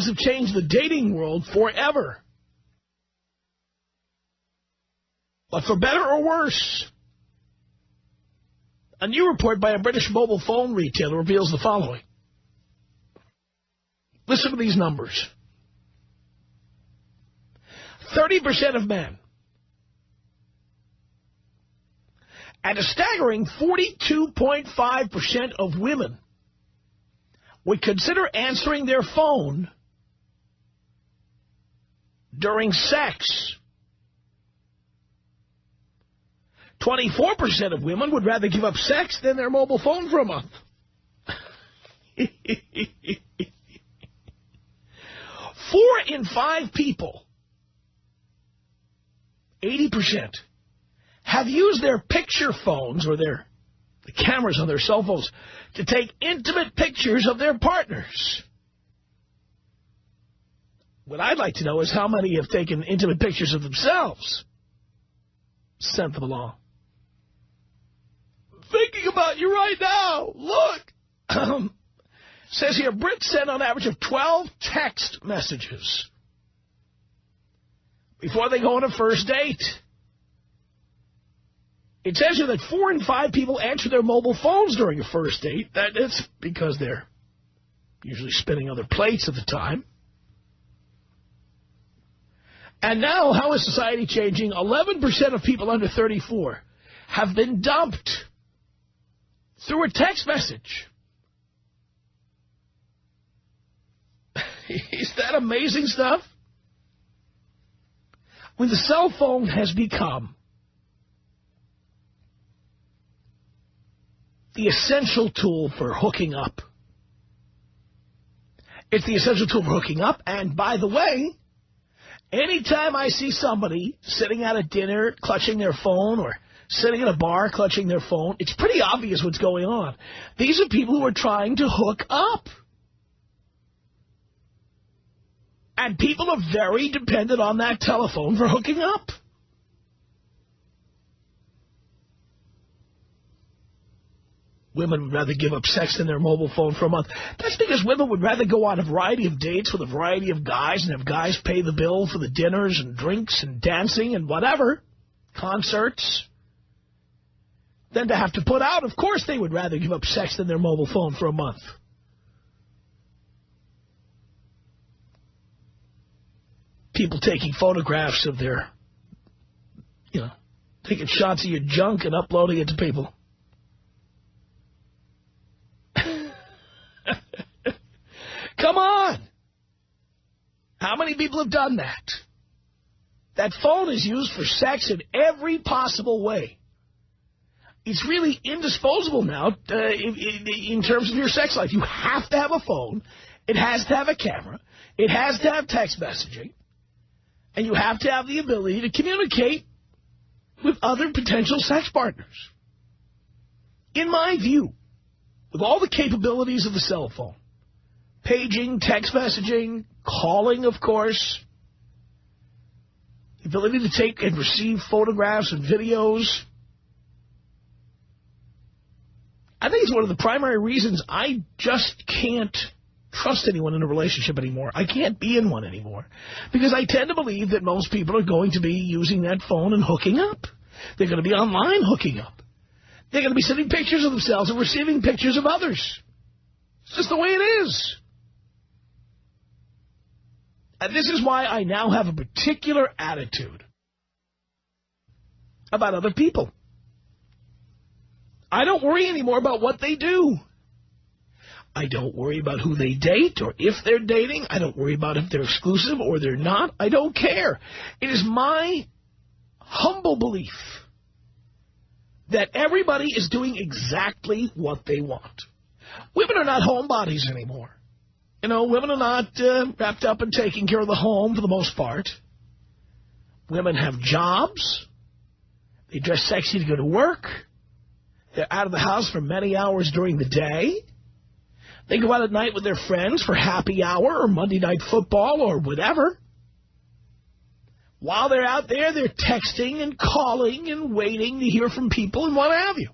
phones have changed the dating world forever. But for better or worse, a new report by a British mobile phone retailer reveals the following. Listen to these numbers. 30% of men and a staggering 42.5% of women would consider answering their phone during sex. 24% of women would rather give up sex than their mobile phone for a month. 4 in 5 people, 80%, have used their picture phones or the cameras on their cell phones to take intimate pictures of their partners. What I'd like to know is how many have taken intimate pictures of themselves, sent them along. Thinking about you right now. Look. Says here, Brits send on average of 12 text messages before they go on a first date. It says here that 4 in 5 people answer their mobile phones during a first date. That's because they're usually spinning other plates at the time. And now, how is society changing? 11% of people under 34 have been dumped through a text message. Is that amazing stuff? When the cell phone has become the essential tool for hooking up. It's the essential tool for hooking up, and by the way, anytime I see somebody sitting at a dinner clutching their phone or sitting in a bar clutching their phone, it's pretty obvious what's going on. These are people who are trying to hook up. And people are very dependent on that telephone for hooking up. Women would rather give up sex than their mobile phone for a month. That's because women would rather go on a variety of dates with a variety of guys and have guys pay the bill for the dinners and drinks and dancing and whatever, concerts, than to have to put out. Of course they would rather give up sex than their mobile phone for a month. People taking photographs of their, taking shots of your junk and uploading it to people. Come on. How many people have done that? That phone is used for sex in every possible way. It's really indisposable now in terms of your sex life. You have to have a phone. It has to have a camera. It has to have text messaging. And you have to have the ability to communicate with other potential sex partners. In my view, with all the capabilities of the cell phone, paging, text messaging, calling, of course, the ability to take and receive photographs and videos, I think it's one of the primary reasons I just can't trust anyone in a relationship anymore. I can't be in one anymore. Because I tend to believe that most people are going to be using that phone and hooking up. They're going to be online hooking up. They're going to be sending pictures of themselves and receiving pictures of others. It's just the way it is. And this is why I now have a particular attitude about other people. I don't worry anymore about what they do. I don't worry about who they date or if they're dating. I don't worry about if they're exclusive or they're not. I don't care. It is my humble belief that everybody is doing exactly what they want. Women are not homebodies anymore. Women are not wrapped up in taking care of the home for the most part. Women have jobs. They dress sexy to go to work. They're out of the house for many hours during the day. They go out at night with their friends for happy hour or Monday Night Football or whatever. While they're out there, they're texting and calling and waiting to hear from people and what have you.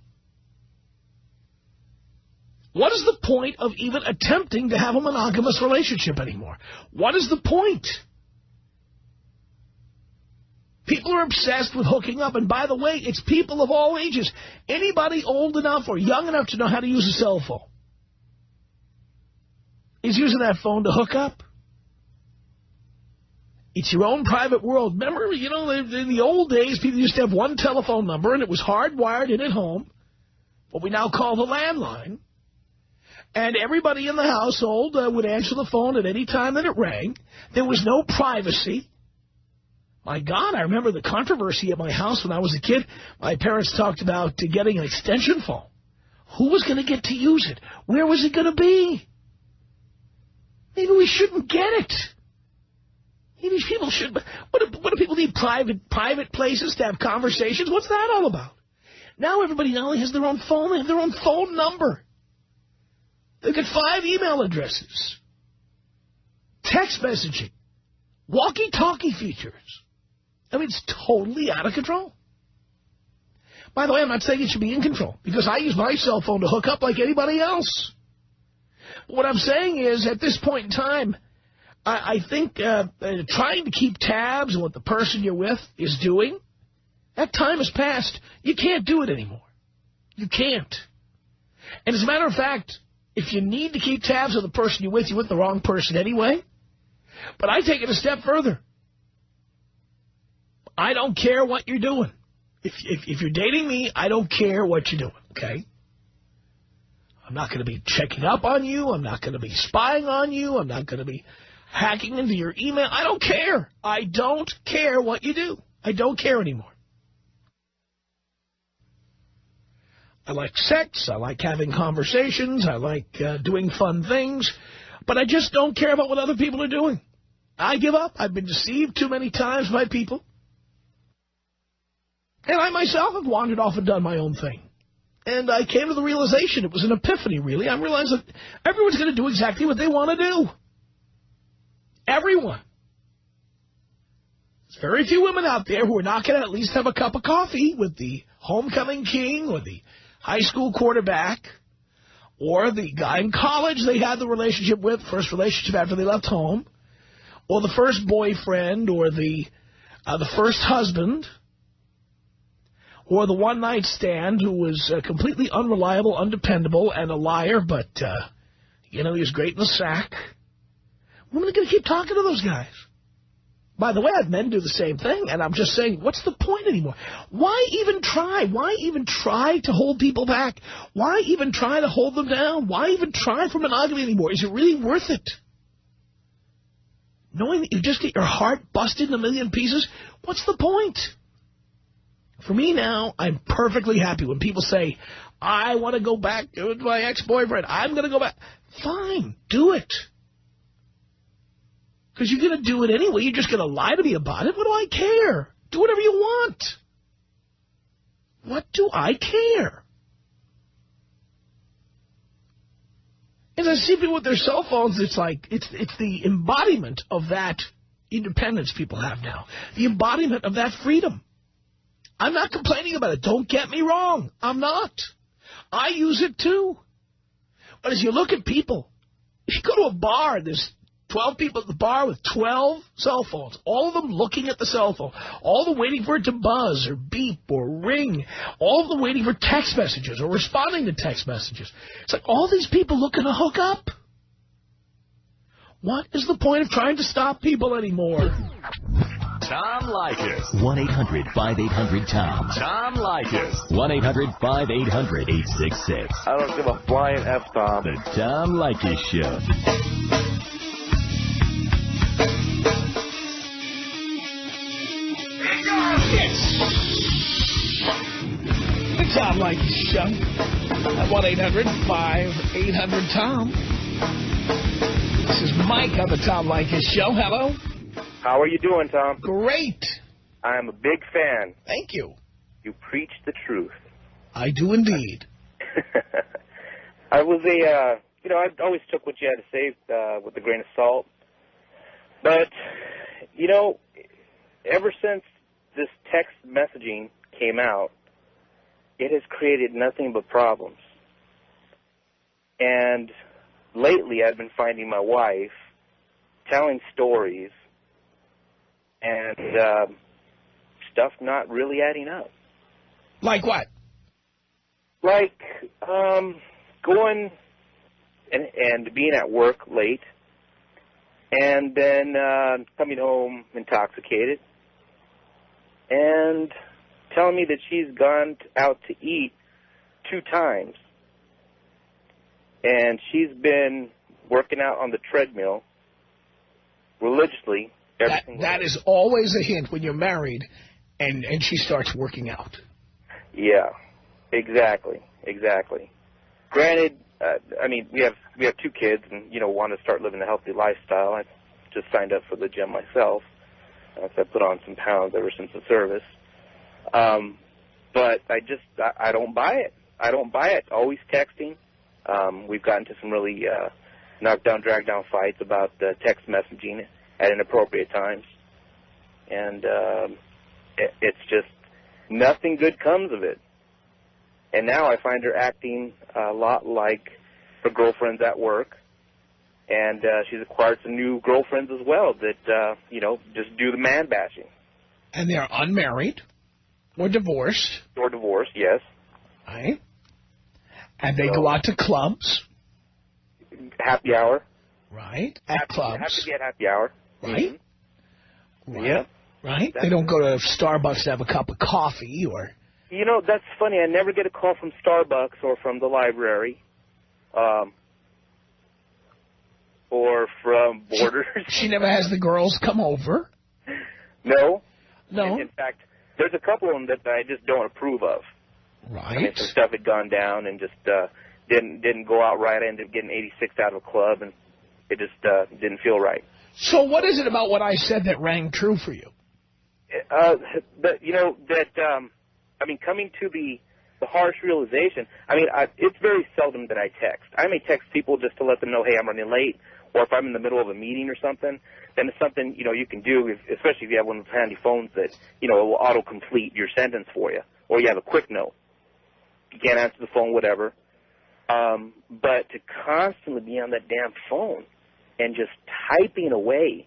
What is the point of even attempting to have a monogamous relationship anymore? What is the point? People are obsessed with hooking up. And by the way, it's people of all ages. Anybody old enough or young enough to know how to use a cell phone is using that phone to hook up. It's your own private world. Remember, you know, in the old days, people used to have one telephone number, and it was hardwired in at home, what we now call the landline. And everybody in the household would answer the phone at any time that it rang. There was no privacy. My God, I remember the controversy at my house when I was a kid. My parents talked about getting an extension phone. Who was going to get to use it? Where was it going to be? Maybe we shouldn't get it. Maybe people should. What do people need? Private places to have conversations? What's that all about? Now everybody not only has their own phone, they have their own phone number. They've got 5 email addresses. Text messaging. Walkie-talkie features. I mean, it's totally out of control. By the way, I'm not saying it should be in control, because I use my cell phone to hook up like anybody else. But what I'm saying is, at this point in time, I think trying to keep tabs on what the person you're with is doing, that time has passed. You can't do it anymore. You can't. And as a matter of fact, if you need to keep tabs on the person you're with the wrong person anyway. But I take it a step further. I don't care what you're doing. If you're dating me, I don't care what you're doing, okay? I'm not going to be checking up on you. I'm not going to be spying on you. I'm not going to be hacking into your email. I don't care. I don't care what you do. I don't care anymore. I like sex. I like having conversations. I like doing fun things. But I just don't care about what other people are doing. I give up. I've been deceived too many times by people. And I myself have wandered off and done my own thing. And I came to the realization, it was an epiphany, really. I realized that everyone's going to do exactly what they want to do. Everyone. There's very few women out there who are not going to at least have a cup of coffee with the homecoming king or the high school quarterback or the guy in college they had the relationship with, first relationship after they left home, or the first boyfriend or the first husband, or the one-night stand who was completely unreliable, undependable, and a liar, but, you know, he was great in the sack. Women are going to keep talking to those guys. By the way, I have men do the same thing, and I'm just saying, what's the point anymore? Why even try? Why even try to hold people back? Why even try to hold them down? Why even try for monogamy anymore? Is it really worth it? Knowing that you just get your heart busted in a million pieces, what's the point? For me now, I'm perfectly happy when people say, I want to go back to my ex-boyfriend. I'm going to go back. Fine, do it. Because you're going to do it anyway. You're just going to lie to me about it. What do I care? Do whatever you want. What do I care? As I see people with their cell phones, it's like, it's the embodiment of that independence people have now. The embodiment of that freedom. I'm not complaining about it. Don't get me wrong. I'm not. I use it too. But as you look at people, if you go to a bar and there's 12 people at the bar with 12 cell phones, all of them looking at the cell phone, all of them waiting for it to buzz or beep or ring, all of them waiting for text messages or responding to text messages. It's like all these people looking to hook up. What is the point of trying to stop people anymore? Tom Leykis. 1-800-5800-TOM. Tom Leykis. 1-800-5800-866. I don't give a flying F, Tom. The Tom Leykis Show. Yes. The Tom Leykis Show. At 1-800-5800-TOM. This is Mike on the Tom Leykis Show. Hello. How are you doing, Tom? Great. I am a big fan. Thank you. You preach the truth. I do indeed. I was I always took what you had to say with a grain of salt. But, you know, ever since this text messaging came out, it has created nothing but problems. And lately I've been finding my wife telling stories and stuff not really adding up. Like what? Like going and being at work late and then coming home intoxicated and telling me that she's gone out to eat 2 times. And she's been working out on the treadmill religiously every single day. That is always a hint when you're married and she starts working out. Yeah, exactly. Granted, I mean, we have 2 kids and, want to start living a healthy lifestyle. I just signed up for the gym myself. So I put on some pounds ever since the service. But I don't buy it. I don't buy it. Always texting. We've gotten to some really knockdown, drag-down fights about text messaging at inappropriate times. And it's just nothing good comes of it. And now I find her acting a lot like her girlfriends at work. And she's acquired some new girlfriends as well that, just do the man-bashing. And they're unmarried or divorced. Or divorced, yes. Right. And they go out to clubs. Happy hour. Right. At clubs. Have to be at happy hour. Right. Mm-hmm. Right. Yeah. Right. They don't go to Starbucks to have a cup of coffee or... That's funny. I never get a call from Starbucks or from the library. Or from Borders. She never has the girls come over? No. No? In fact, there's a couple of them that I just don't approve of. Right. I mean, some stuff had gone down and just didn't go out right. I ended up getting 86 out of a club, and it just didn't feel right. So what is it about what I said that rang true for you? Coming to the harsh realization, it's very seldom that I text. I may text people just to let them know, hey, I'm running late, or if I'm in the middle of a meeting or something, then it's something, you can do, especially if you have one of those handy phones that, it will auto-complete your sentence for you, or you have a quick note. You can't answer the phone, whatever. But to constantly be on that damn phone and just typing away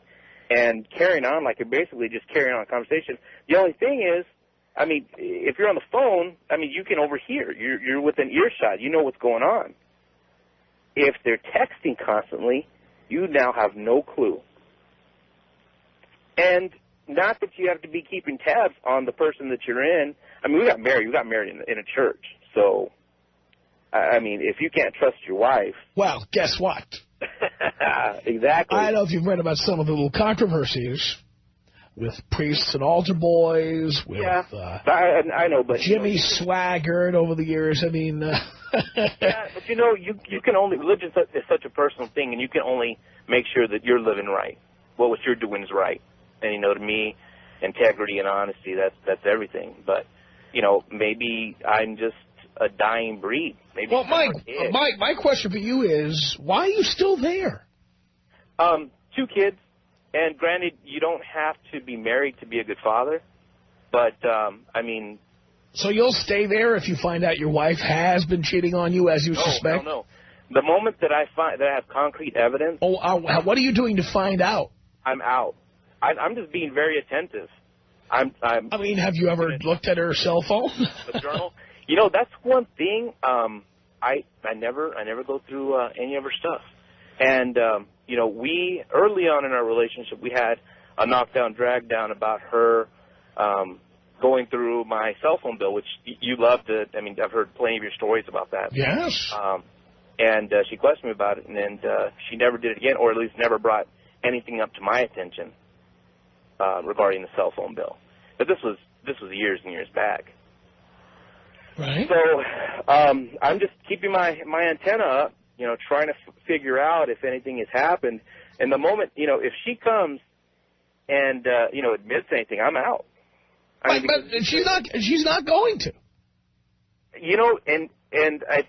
and carrying on like you're basically just carrying on a conversation, the only thing is, if you're on the phone, you can overhear. You're within earshot. You know what's going on. If they're texting constantly, you now have no clue. And not that you have to be keeping tabs on the person that you're in. We got married. We got married in a church. So, if you can't trust your wife. Well, guess what? Exactly. I don't know if you've read about some of the little controversies with priests and altar boys, with I know, but Jimmy Swaggart over the years. Yeah, but you can only, religion is such a personal thing, and you can only make sure that you're living right. What you're doing is right. And to me, integrity and honesty, that's everything. But maybe I'm just a dying breed. Maybe. Well, Mike, my question for you is, why are you still there? 2 kids. And granted, you don't have to be married to be a good father, but, So you'll stay there if you find out your wife has been cheating on you, as you suspect? No. The moment that I have concrete evidence... Oh, what are you doing to find out? I'm out. I'm just being very attentive. Have you ever looked at her cell phone? The journal? That's one thing. I never go through any of her stuff. And, we, early on in our relationship, we had a knockdown, drag down about her going through my cell phone bill, which you love to, I've heard plenty of your stories about that. Yes. And she questioned me about it, and she never did it again, or at least never brought anything up to my attention regarding the cell phone bill. But this was years and years back. Right. So I'm just keeping my antenna up, trying to figure out if anything has happened. And the moment, if she comes and, admits anything, I'm out. But she's not going to. And I...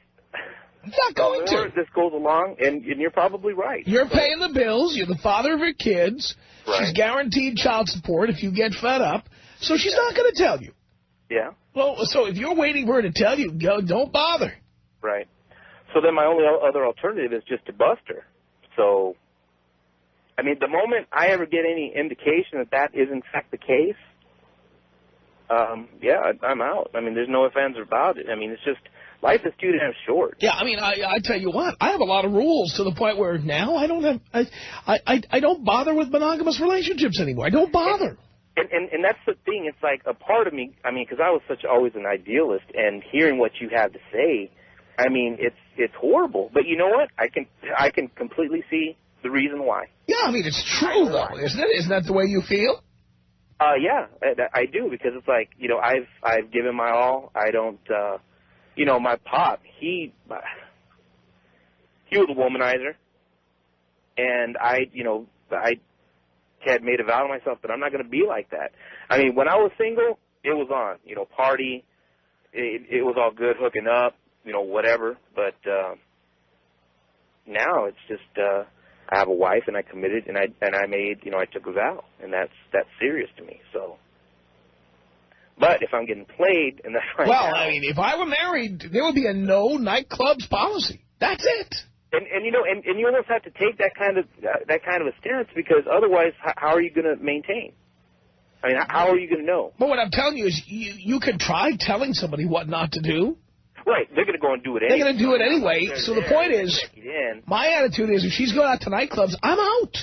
Not going the more to. this goes along, and you're probably right. You're paying the bills. You're the father of her kids. Right. She's guaranteed child support if you get fed up. So she's not going to tell you. Yeah. Well, so if you're waiting for her to tell you, don't bother. Right. So then my only other alternative is just to bust her. So, I mean, the moment I ever get any indication that that is in fact the case, yeah, I'm out. I mean, there's no ifs, ands, or about it. I mean, it's just, life is too damn short. Yeah, I mean, I tell you what, I have a lot of rules to the point where now I don't have, I don't bother with monogamous relationships anymore. I don't bother. And that's the thing. It's like a part of me, I mean, because I was always an idealist, and hearing what you have to say, I mean, it's horrible. But you know what? I can completely see the reason why. Yeah, I mean, it's true, though, isn't it? Isn't that the way you feel? Yeah, I do, because it's like, you know, I've given my all. I don't, you know, my pop, he was a womanizer, and I had made a vow to myself that I'm not going to be like that. I mean, when I was single, it was on, you know, party, it was all good, hooking up, you know, whatever. But now it's just I have a wife, and I committed, and I made, you know, I took a vow, and that's serious to me. So, but if I'm getting played, and that's right now, I mean, if I were married, there would be a no nightclubs policy. That's it. And you know, and you almost have to take that kind of a stance, because otherwise, how are you going to maintain? I mean, how are you going to know? But what I'm telling you is, you could try telling somebody what not to do. Right, they're going to go and do it anyway. They're going to do it anyway. So the point is, my attitude is, if she's going out to nightclubs, I'm out.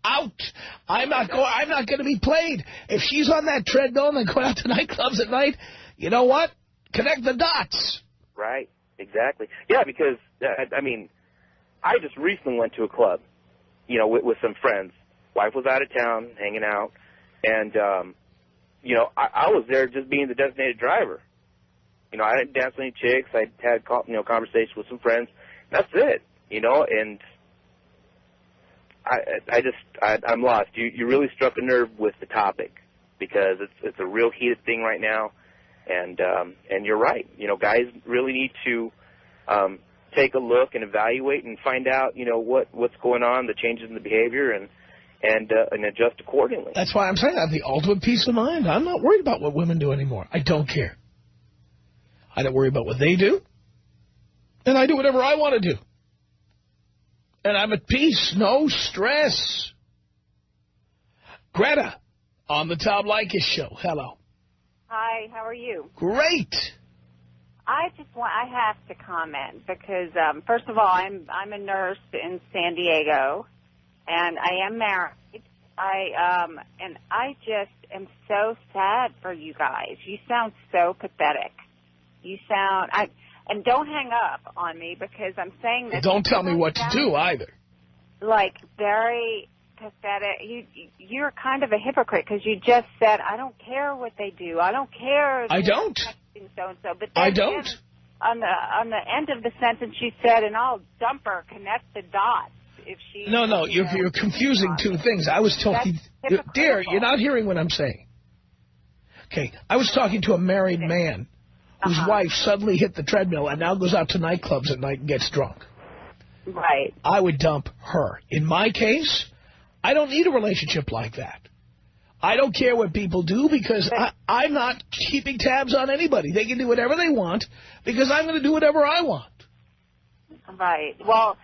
Out. I'm not going to be played. If she's on that treadmill and going out to nightclubs at night, you know what? Connect the dots. Right, exactly. Yeah, because, I mean, I just recently went to a club, you know, with some friends. Wife was out of town, hanging out, and, you know, I was there just being the designated driver. You know, I didn't dance with any chicks. I had, you know, conversations with some friends. That's it, you know, and I'm lost. You really struck a nerve with the topic, because it's a real heated thing right now, and you're right. You know, guys really need to take a look and evaluate and find out, you know, what's going on, the changes in the behavior, and adjust accordingly. That's why I'm saying I have the ultimate peace of mind. I'm not worried about what women do anymore. I don't care. I don't worry about what they do, and I do whatever I want to do. And I'm at peace, no stress. Greta, on the Tom Leykis show. Hello. Hi, how are you? Great. I have to comment because, first of all, I'm a nurse in San Diego, and I am married. And I just am so sad for you guys. You sound so pathetic. You sound, and don't hang up on me, because I'm saying this. Don't tell me what to do either. Like, very pathetic. You're kind of a hypocrite, because you just said, I don't care what they do. I don't care. I don't. So-and-so. But I don't. On the end of the sentence, she said, and I'll dump her, connect the dots. If she, no, you're confusing two things. I was talking, dear, you're not hearing what I'm saying. Okay, I was talking to a married man whose wife suddenly hit the treadmill and now goes out to nightclubs at night and gets drunk. Right. I would dump her. In my case, I don't need a relationship like that. I don't care what people do, because I'm not keeping tabs on anybody. They can do whatever they want, because I'm going to do whatever I want. Right. Well,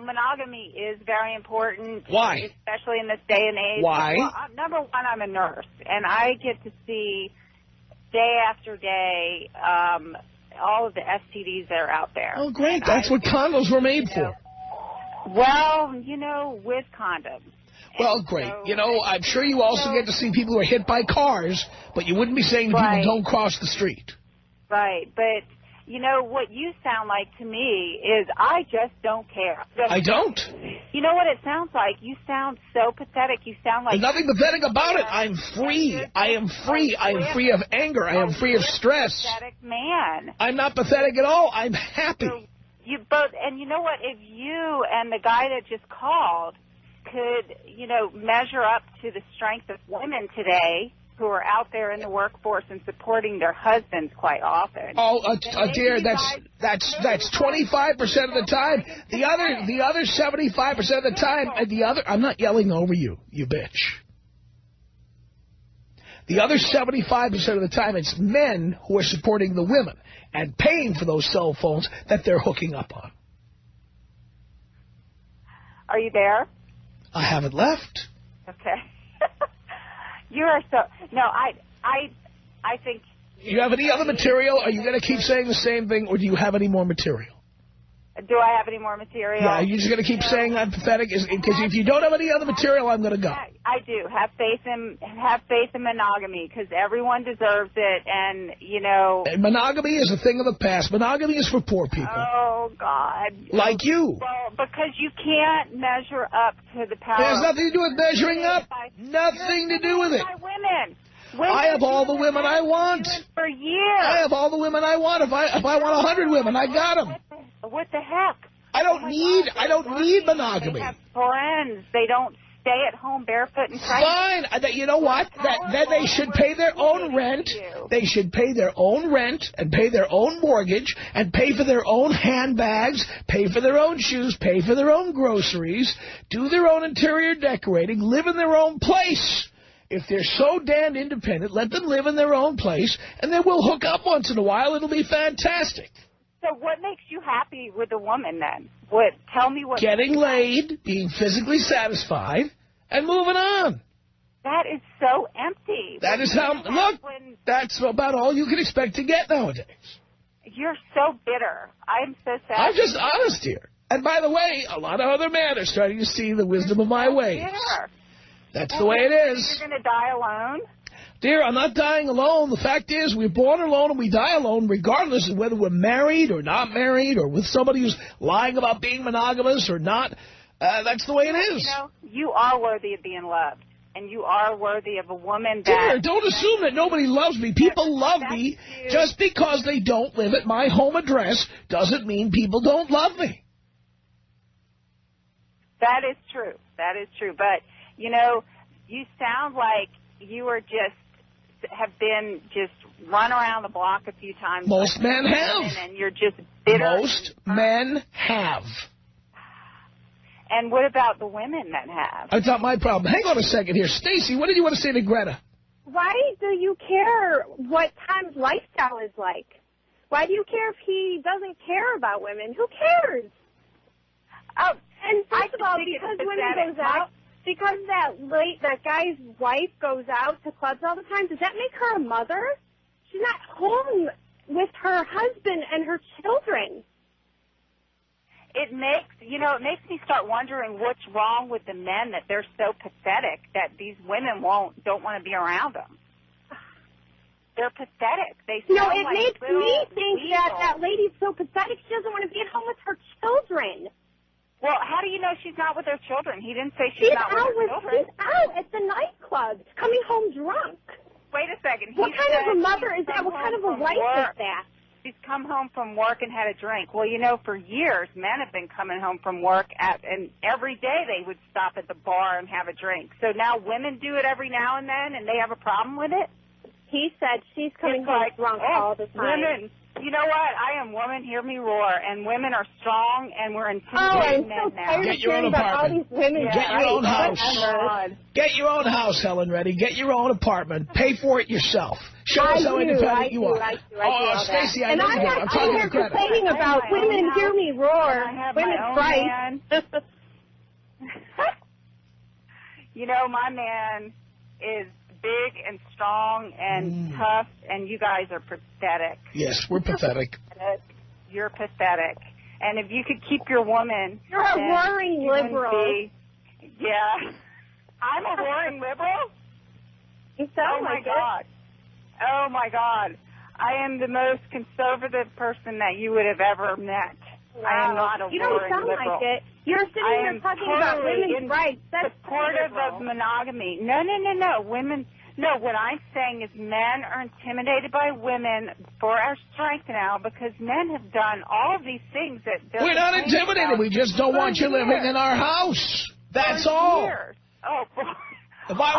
monogamy is very important. Why? Especially in this day and age. Why? Well, number one, I'm a nurse, and I get to see day after day all of the STDs that are out there. Oh, great. That's what condoms were made for. Well, with condoms. Well, great. So, I'm sure you also get to see people who are hit by cars, but you wouldn't be saying to people, don't cross the street. Right, but... what you sound like to me is, I just don't care. I don't. You know what it sounds like? You sound so pathetic. You sound like... There's nothing pathetic about it. I'm free. I am free. I am free of anger. I am free of stress. Pathetic man. I'm not pathetic at all. I'm happy. So you both, and you know what? If you and the guy that just called could, measure up to the strength of women today, who are out there in the workforce and supporting their husbands quite often. Oh, dear, that's 25% of the time. The other 75% of the time, I'm not yelling over you, you bitch. The other 75% of the time, it's men who are supporting the women and paying for those cell phones that they're hooking up on. Are you there? I haven't left. Okay. You are so... No, I think... Do you have any other material? Are you going to keep saying the same thing, or do you have any more material? Do I have any more material? Yeah, you're just going to keep saying I'm pathetic? Because if you don't have any other material, I'm going to go. I do. Have faith in monogamy, because everyone deserves it, and, you know... And monogamy is a thing of the past. Monogamy is for poor people. Oh, God. Like you. Well, because you can't measure up to the power... It has nothing to do with measuring up. Nothing to do with it. Women. I have all the women I want. For years. I have all the women I want. If I want 100 women, I got them. What the heck? I don't need monogamy. They have friends. They don't stay at home barefoot and cry. Fine. You know what? Then they should pay their own rent. They should pay their own rent and pay their own mortgage and pay for their own handbags, pay for their own shoes, pay for their own groceries, do their own interior decorating, live in their own place. If they're so damn independent, let them live in their own place, and then we'll hook up once in a while. It'll be fantastic. So what makes you happy with a woman, then? Tell me what... Getting laid, being physically satisfied, and moving on. That is so empty. That is how... Look, that's about all you can expect to get nowadays. You're so bitter. I'm so sad. I'm just honest here. And by the way, a lot of other men are starting to see the wisdom of my ways. Bitter. That's the way it is. You're going to die alone? Dear, I'm not dying alone. The fact is, we're born alone and we die alone, regardless of whether we're married or not married or with somebody who's lying about being monogamous or not. That's the way it is. You know, you are worthy of being loved, and you are worthy of a woman that... Dear, don't assume that nobody loves me. People love me. Just because they don't live at my home address doesn't mean people don't love me. That is true. That is true. But... You know, you sound like you have been run around the block a few times. Most men have. And you're just bitter. Most men have. And what about the women that have? That's not my problem. Hang on a second here. Stacy, what did you want to say to Greta? Why do you care what Tom's lifestyle is like? Why do you care if he doesn't care about women? Who cares? Oh, and first of all, because women goes out... Because that guy's wife goes out to clubs all the time, does that make her a mother? She's not home with her husband and her children. It makes me start wondering what's wrong with the men, that they're so pathetic that these women don't want to be around them. They're pathetic. It makes me think that lady's so pathetic she doesn't want to be at home with her children. Well, how do you know she's not with her children? He didn't say she's not with her children. She's out at the nightclub, coming home drunk. Wait a second. What kind of a mother is that? What kind of a wife is that? She's come home from work and had a drink. Well, you know, for years, men have been coming home from work, and every day they would stop at the bar and have a drink. So now women do it every now and then, and they have a problem with it? He said she's coming home drunk all the time. Women. You know what? I am woman, hear me roar. And women are strong, and we're intimidating men now. Get your own apartment. Get your own house. Get your own house, Helen Reddy. Get your own apartment. Pay for it yourself. Show us how independent you are. Oh, Stacey, I know you do. I'm talking to Greta. I'm complaining about women hear me roar. Women's right. You know, my man is big and strong and tough, and you guys are pathetic. Yes, we're pathetic. You're pathetic. And if you could keep your woman... You're a roaring liberal. Yeah. I'm a roaring liberal? You sound like it. God. Oh, my God. I am the most conservative person that you would have ever met. Wow. I am not a roaring liberal. You don't sound like it. You're sitting here talking about women's rights. That's supportive of monogamy. No. Women... No, what I'm saying is men are intimidated by women for our strength now because men have done all of these things that... We're not intimidated. We just don't want you living in our house. That's all. Oh, boy. If I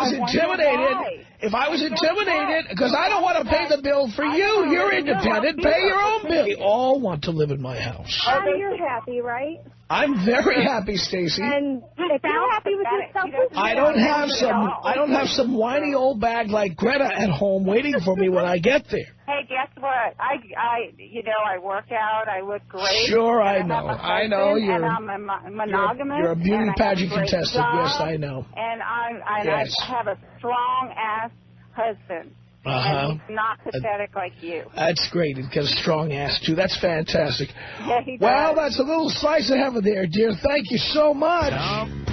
was intimidated, because I don't want to pay the bill for you. You're independent. Pay your own bill. We all want to live in my house. And you're happy, right? I'm very happy, Stacey. And if you're happy with yourself, I don't have some whiny old bag like Greta at home waiting for me when I get there. Hey, guess what? I work out. I look great. Sure, I know. And I'm monogamous. You're a beauty pageant contestant. Yes, I know. And I have a strong-ass husband. And he's not pathetic like you. That's great. He's got a strong ass, too. That's fantastic. Yeah, he does. Well, that's a little slice of heaven there, dear. Thank you so much. Tom.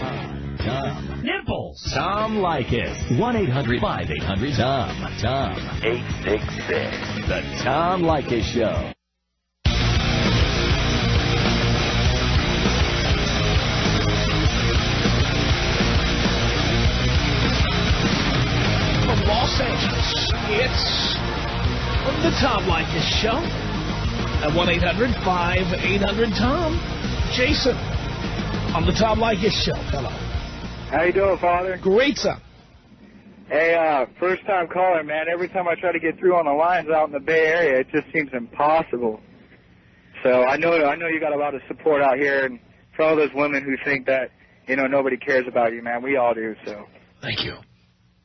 Nipples. Tom Leykis. 1-800-5800-TOM. Tom. 866. The Tom Leykis Show. From Los Angeles, it's the Tom Leykis Show at 1-800-5800-TOM. Jason on the Tom Leykis Show. Hello. How you doing, Father? Great, son. Hey, first-time caller, man. Every time I try to get through on the lines out in the Bay Area, it just seems impossible. So I know you got a lot of support out here, and for all those women who think that, nobody cares about you, man, we all do, so. Thank you.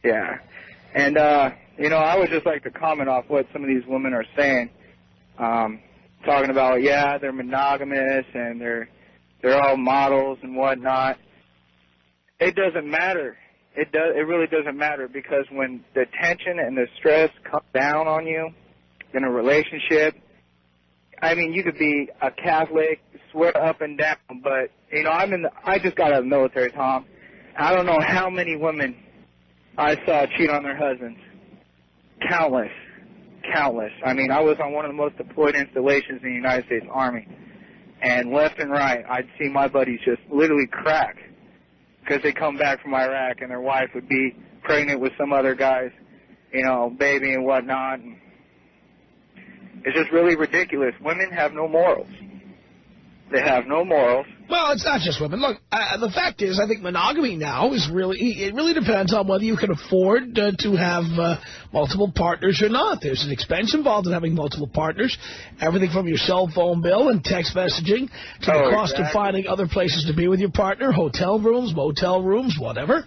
Yeah. And, I would just like to comment off what some of these women are saying. Talking about, they're monogamous, and they're all models and whatnot. It doesn't matter. It really doesn't matter, because when the tension and the stress come down on you in a relationship, I mean, you could be a Catholic, swear up and down, but I just got out of the military, Tom. I don't know how many women I saw cheat on their husbands. Countless. I mean, I was on one of the most deployed installations in the United States Army, and left and right, I'd see my buddies just literally crack, because they come back from Iraq and their wife would be pregnant with some other guy's, baby and whatnot. And it's just really ridiculous. Women have no morals. They have no morals. Well, it's not just women. Look, the fact is, I think monogamy now is it really depends on whether you can afford to have multiple partners or not. There's an expense involved in having multiple partners. Everything from your cell phone bill and text messaging to the cost of finding other places to be with your partner, hotel rooms, motel rooms, whatever.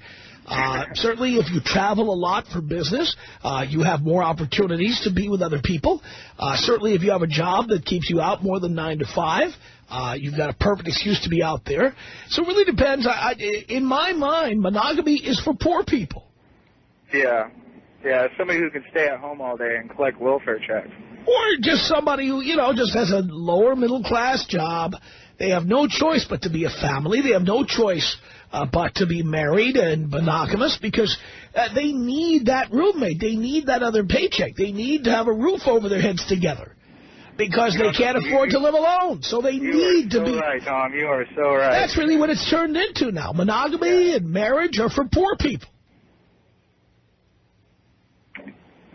Certainly, if you travel a lot for business, you have more opportunities to be with other people. Certainly, if you have a job that keeps you out more than 9 to 5, you've got a perfect excuse to be out there. So it really depends. In my mind, monogamy is for poor people. Yeah, somebody who can stay at home all day and collect welfare checks. Or just somebody who, just has a lower middle-class job. They have no choice but to be a family. They have no choice but to be married and monogamous, because they need that roommate. They need that other paycheck. They need to have a roof over their heads together, because they can't afford to live alone. So they need to be... You are so right, Tom. You are so right. That's really what it's turned into now. Monogamy and marriage are for poor people.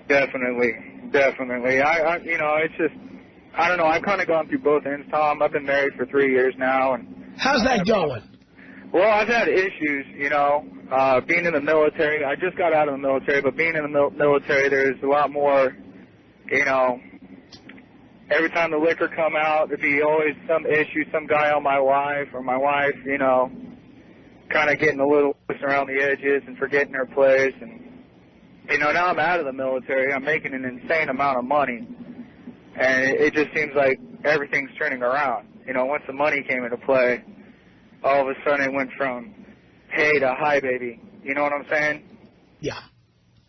Definitely. It's just, I don't know. I've kind of gone through both ends, Tom. I've been married for 3 years now. And how's that going? Well, I've had issues, being in the military. I just got out of the military, but being in the military, there's a lot more, every time the liquor come out, there'd be always some issue, some guy on my wife, or my wife, kind of getting a little loose around the edges and forgetting her place. And, now I'm out of the military. I'm making an insane amount of money. And it just seems like everything's turning around. Once the money came into play, all of a sudden it went from hey to hi, baby. You know what I'm saying? Yeah.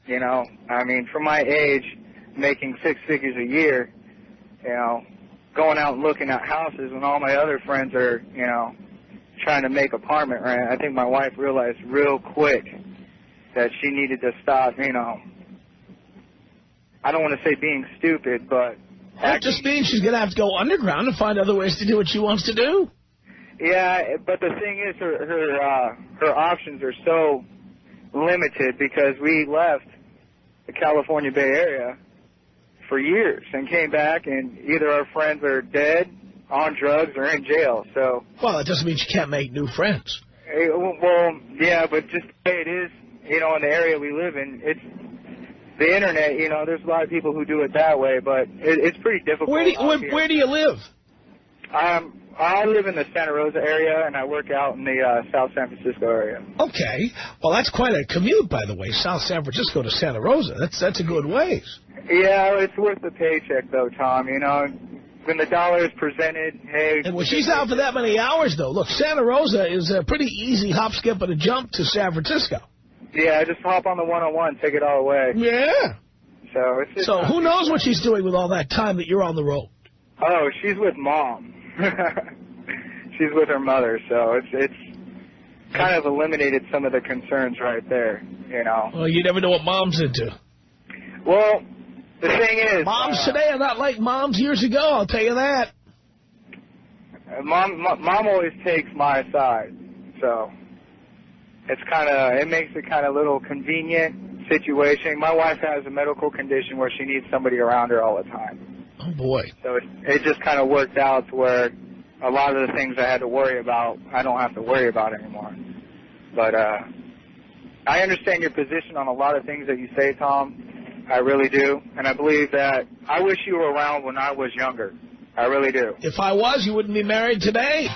I mean, for my age, making 6 figures a year, going out and looking at houses when all my other friends are, trying to make apartment rent, I think my wife realized real quick that she needed to stop, I don't want to say being stupid, but... That just means she's going to have to go underground and find other ways to do what she wants to do. Yeah, but the thing is, her options are so limited, because we left the California Bay Area for years and came back, and either our friends are dead, on drugs, or in jail. So, well, that doesn't mean she can't make new friends. Well, yeah, but just the way it is, you know, in the area we live in, it's the internet, you know, there's a lot of people who do it that way, but it's pretty difficult. Where do you live? I live in the Santa Rosa area, and I work out in the South San Francisco area. Okay. Well, that's quite a commute, by the way, South San Francisco to Santa Rosa. That's a good ways. Yeah, it's worth the paycheck, though, Tom. You know, when the dollar is presented, hey... And when she's out for that many hours, though, look, Santa Rosa is a pretty easy hop, skip, and a jump to San Francisco. Yeah, just hop on the 101, take it all away. Yeah. So it's just who knows what she's doing with all that time that you're on the road? Oh, she's with Mom. She's with her mother, so it's kind of eliminated some of the concerns right there, you know. Well, you never know what Mom's into. Well, the thing is... Moms today are not like moms years ago, I'll tell you that. Mom always takes my side, so it makes it kind of a little convenient situation. My wife has a medical condition where she needs somebody around her all the time. Oh, boy. So it just kind of worked out to where a lot of the things I had to worry about, I don't have to worry about anymore. But I understand your position on a lot of things that you say, Tom. I really do. And I believe that I wish you were around when I was younger. I really do. If I was, you wouldn't be married today.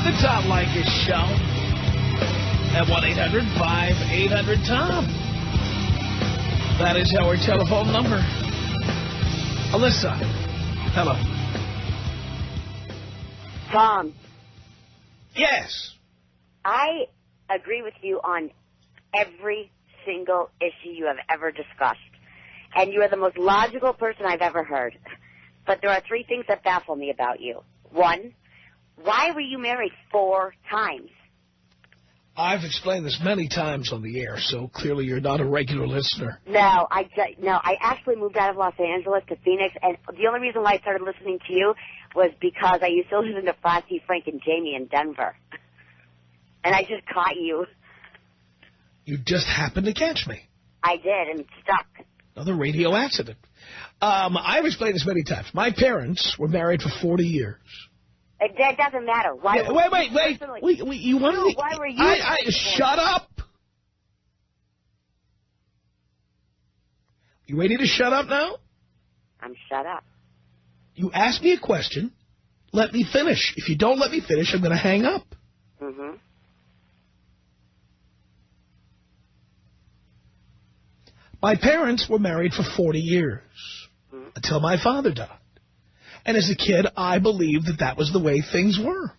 The Tom Leykis Show at 1-800-5800-TOM. That is our telephone number. Alyssa, hello. Tom. Yes. I agree with you on every single issue you have ever discussed. And you are the most logical person I've ever heard. But there are 3 things that baffle me about you. 1, why were you married 4 times? I've explained this many times on the air, so clearly you're not a regular listener. No, I actually moved out of Los Angeles to Phoenix, and the only reason why I started listening to you was because I used to listen to Frosty, Frank, and Jamie in Denver. And I just caught you. You just happened to catch me. I did, and stuck. Another radio accident. I've explained this many times. My parents were married for 40 years. It doesn't matter. Why? Wait. You wanted to... Why were you... Shut up. You ready to shut up now? I'm shut up. You asked me a question. Let me finish. If you don't let me finish, I'm going to hang up. Mm-hmm. My parents were married for 40 years until my father died. And as a kid, I believed that that was the way things were.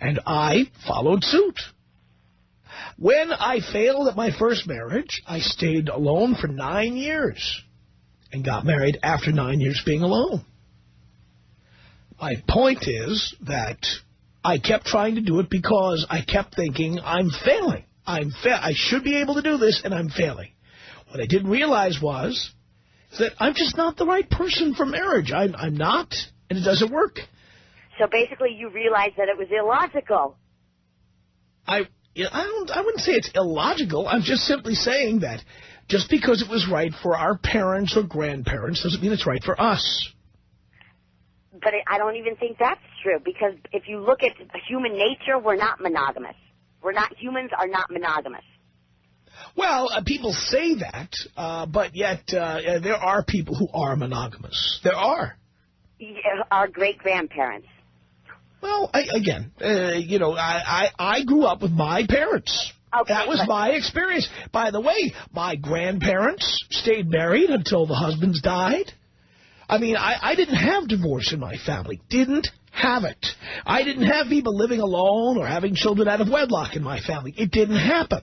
And I followed suit. When I failed at my first marriage, I stayed alone for 9 years and got married after 9 years being alone. My point is that I kept trying to do it because I kept thinking, I'm failing. I should be able to do this, and I'm failing. What I didn't realize was that I'm just not the right person for marriage. I'm not, and it doesn't work. So basically you realized that it was illogical. I wouldn't say it's illogical. I'm just simply saying that just because it was right for our parents or grandparents doesn't mean it's right for us. But I don't even think that's true, because if you look at human nature, we're not monogamous. Humans are not monogamous. Well, people say that, but yet there are people who are monogamous. There are. Our great-grandparents. Well, I grew up with my parents. Okay, that was my experience. By the way, my grandparents stayed married until the husbands died. I mean, I didn't have divorce in my family. Didn't have it. I didn't have people living alone or having children out of wedlock in my family. It didn't happen.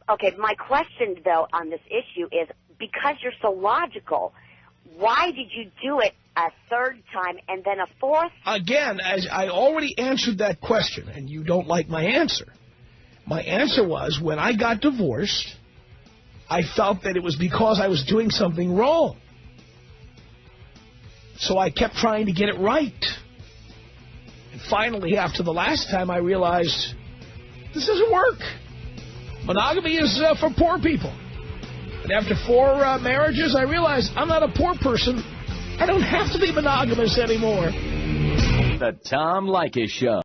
Okay, my question, though, on this issue is, because you're so logical, why did you do it a 3rd time and then a 4th? Again, as I already answered that question, and you don't like my answer. My answer was, when I got divorced, I felt that it was because I was doing something wrong. So I kept trying to get it right. And finally, after the last time, I realized, this doesn't work. Monogamy is for poor people. And after 4 marriages, I realized I'm not a poor person. I don't have to be monogamous anymore. The Tom Leykis Show.